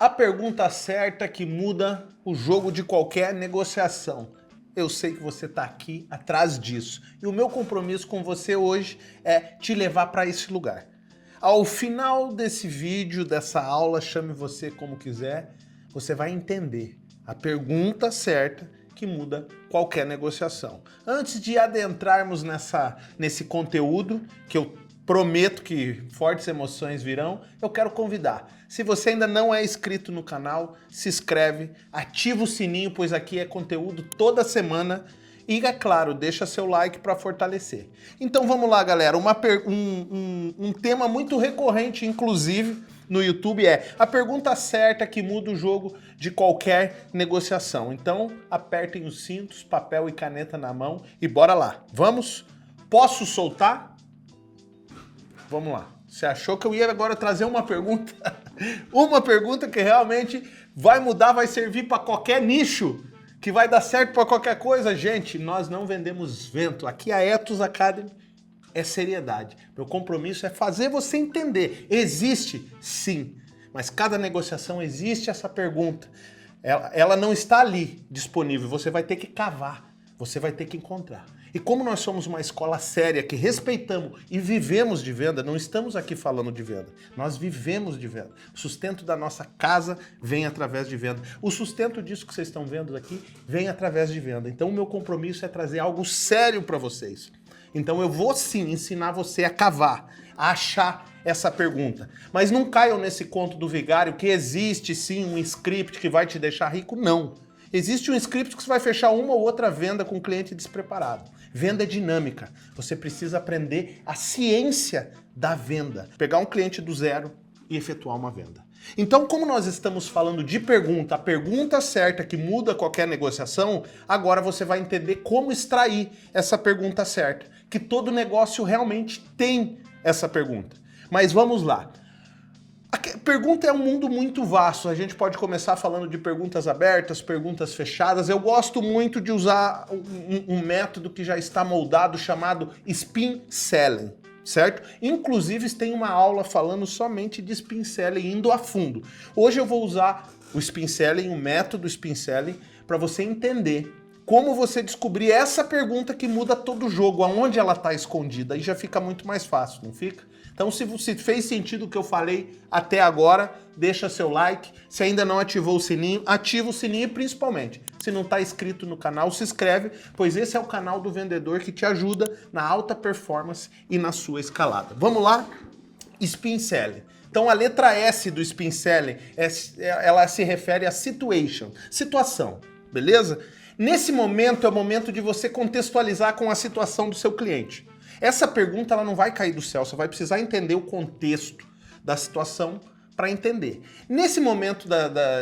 A pergunta certa que muda o jogo de qualquer negociação. Eu sei que você está aqui atrás disso. E o meu compromisso com você hoje é te levar para esse lugar. Ao final desse vídeo, dessa aula, chame você como quiser, você vai entender a pergunta certa que muda qualquer negociação. Antes de adentrarmos nesse conteúdo, que eu prometo que fortes emoções virão, eu quero convidar. Se você ainda não é inscrito no canal, se inscreve, ativa o sininho, pois aqui é conteúdo toda semana. E, é claro, deixa seu like para fortalecer. Então vamos lá, galera. Um tema muito recorrente, inclusive, no YouTube é a pergunta certa que muda o jogo de qualquer negociação. Então, apertem os cintos, papel e caneta na mão e bora lá. Vamos? Posso soltar? Vamos lá. Você achou que eu ia agora trazer uma pergunta? Uma pergunta que realmente vai mudar, vai servir para qualquer nicho, que vai dar certo para qualquer coisa. Gente, nós não vendemos vento. Aqui a Ethos Academy é seriedade. Meu compromisso é fazer você entender. Existe, sim, mas cada negociação existe essa pergunta. Ela não está ali disponível. Você vai ter que cavar, você vai ter que encontrar. E como nós somos uma escola séria, que respeitamos e vivemos de venda, não estamos aqui falando de venda, nós vivemos de venda. O sustento da nossa casa vem através de venda. O sustento disso que vocês estão vendo aqui vem através de venda. Então o meu compromisso é trazer algo sério para vocês. Então eu vou sim ensinar você a cavar, a achar essa pergunta. Mas não caiam nesse conto do vigário que existe sim um script que vai te deixar rico, não. Existe um script que você vai fechar uma ou outra venda com um cliente despreparado. Venda é dinâmica. Você precisa aprender a ciência da venda. Pegar um cliente do zero e efetuar uma venda. Então, como nós estamos falando de pergunta, a pergunta certa que muda qualquer negociação, agora você vai entender como extrair essa pergunta certa. Que todo negócio realmente tem essa pergunta. Mas vamos lá. A pergunta é um mundo muito vasto, a gente pode começar falando de perguntas abertas, perguntas fechadas. Eu gosto muito de usar um método que já está moldado chamado Spin Selling, certo? Inclusive tem uma aula falando somente de Spin Selling, indo a fundo. Hoje eu vou usar o Spin Selling, o método Spin Selling, para você entender como você descobrir essa pergunta que muda todo o jogo, aonde ela está escondida, aí já fica muito mais fácil, não fica? Então, se fez sentido o que eu falei até agora, deixa seu like. Se ainda não ativou o sininho, ativa o sininho e principalmente, se não está inscrito no canal, se inscreve, pois esse é o canal do vendedor que te ajuda na alta performance e na sua escalada. Vamos lá? Spin Selling. Então, a letra S do Spin Selling, ela se refere a situation, situação, beleza? Nesse momento é o momento de você contextualizar com a situação do seu cliente. Essa pergunta ela não vai cair do céu, você vai precisar entender o contexto da situação para entender. Nesse momento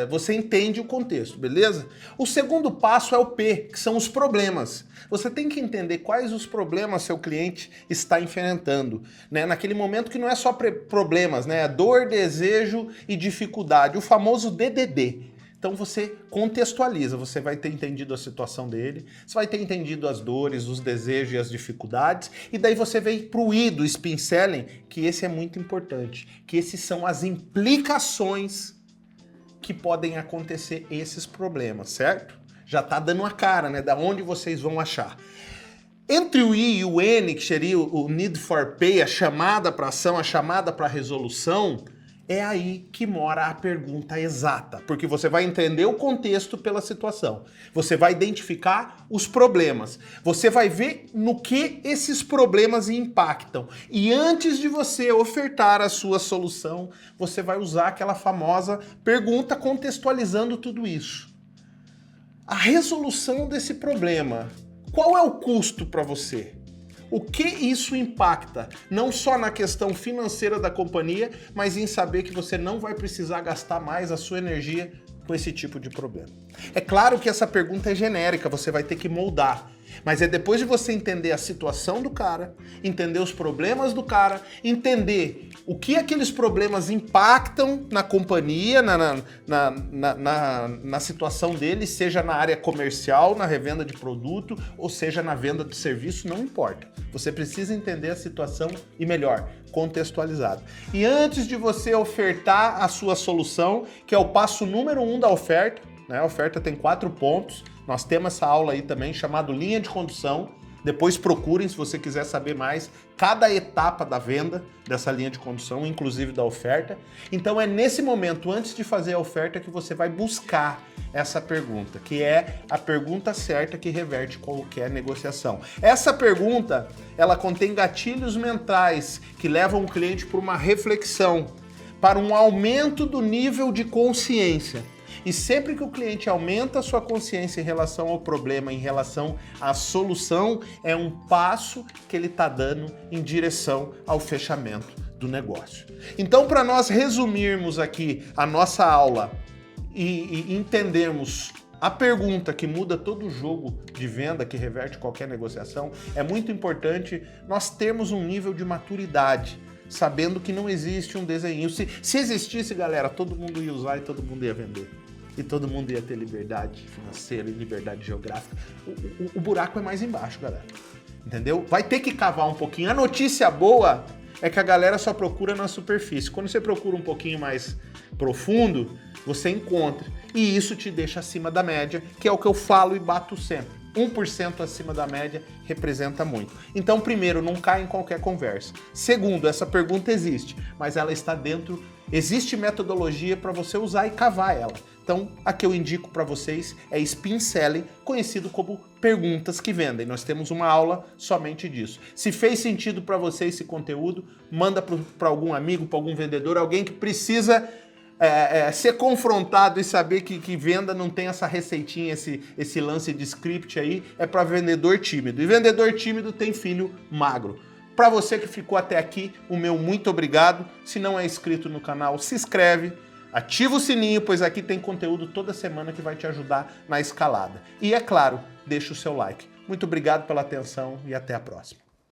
você entende o contexto, beleza? O segundo passo é o P, que são os problemas. Você tem que entender quais os problemas seu cliente está enfrentando, né? Naquele momento que não é só problemas, né? É dor, desejo e dificuldade, o famoso DDD. Então você contextualiza, você vai ter entendido a situação dele, você vai ter entendido as dores, os desejos e as dificuldades, e daí você vem para o I do Spin Selling, que esse é muito importante, que esses são as implicações que podem acontecer esses problemas, certo? Já tá dando a cara, né, da onde vocês vão achar. Entre o I e o N, que seria o Need for Pay, a chamada para ação, a chamada para resolução, é aí que mora a pergunta exata, porque você vai entender o contexto pela situação, você vai identificar os problemas, você vai ver no que esses problemas impactam, e antes de você ofertar a sua solução, você vai usar aquela famosa pergunta contextualizando tudo isso. A resolução desse problema, qual é o custo para você? O que isso impacta, não só na questão financeira da companhia, mas em saber que você não vai precisar gastar mais a sua energia com esse tipo de problema. É claro que essa pergunta é genérica, você vai ter que moldar. Mas é depois de você entender a situação do cara, entender os problemas do cara, entender o que aqueles problemas impactam na companhia, na situação dele, seja na área comercial, na revenda de produto, ou seja na venda de serviço, não importa. Você precisa entender a situação e, melhor, contextualizado. E antes de você ofertar a sua solução, que é o passo número 1 da oferta, né? A oferta tem 4 pontos. Nós temos essa aula aí também, chamado Linha de Condução. Depois procurem, se você quiser saber mais, cada etapa da venda dessa linha de condução, inclusive da oferta. Então é nesse momento, antes de fazer a oferta, que você vai buscar essa pergunta, que é a pergunta certa que reverte qualquer negociação. Essa pergunta, ela contém gatilhos mentais que levam o cliente para uma reflexão, para um aumento do nível de consciência. E sempre que o cliente aumenta a sua consciência em relação ao problema, em relação à solução, é um passo que ele está dando em direção ao fechamento do negócio. Então, para nós resumirmos aqui a nossa aula e entendermos a pergunta que muda todo o jogo de venda, que reverte qualquer negociação, é muito importante nós termos um nível de maturidade, sabendo que não existe um desenho. Se existisse, galera, todo mundo ia usar e todo mundo ia vender. E todo mundo ia ter liberdade financeira e liberdade geográfica. O buraco é mais embaixo, galera. Entendeu? Vai ter que cavar um pouquinho. A notícia boa é que a galera só procura na superfície. Quando você procura um pouquinho mais profundo, você encontra. E isso te deixa acima da média, que é o que eu falo e bato sempre. 1% acima da média representa muito. Então, primeiro, não cai em qualquer conversa. Segundo, essa pergunta existe, mas ela está dentro... Existe metodologia para você usar e cavar ela. Então, a que eu indico para vocês é Spin Selling, conhecido como perguntas que vendem. Nós temos uma aula somente disso. Se fez sentido para você esse conteúdo, manda para algum amigo, para algum vendedor, alguém que precisa ser confrontado e saber que venda não tem essa receitinha, esse lance de script aí, é para vendedor tímido. E vendedor tímido tem filho magro. Para você que ficou até aqui, o meu muito obrigado. Se não é inscrito no canal, se inscreve, ativa o sininho, pois aqui tem conteúdo toda semana que vai te ajudar na escalada. E é claro, deixa o seu like. Muito obrigado pela atenção e até a próxima.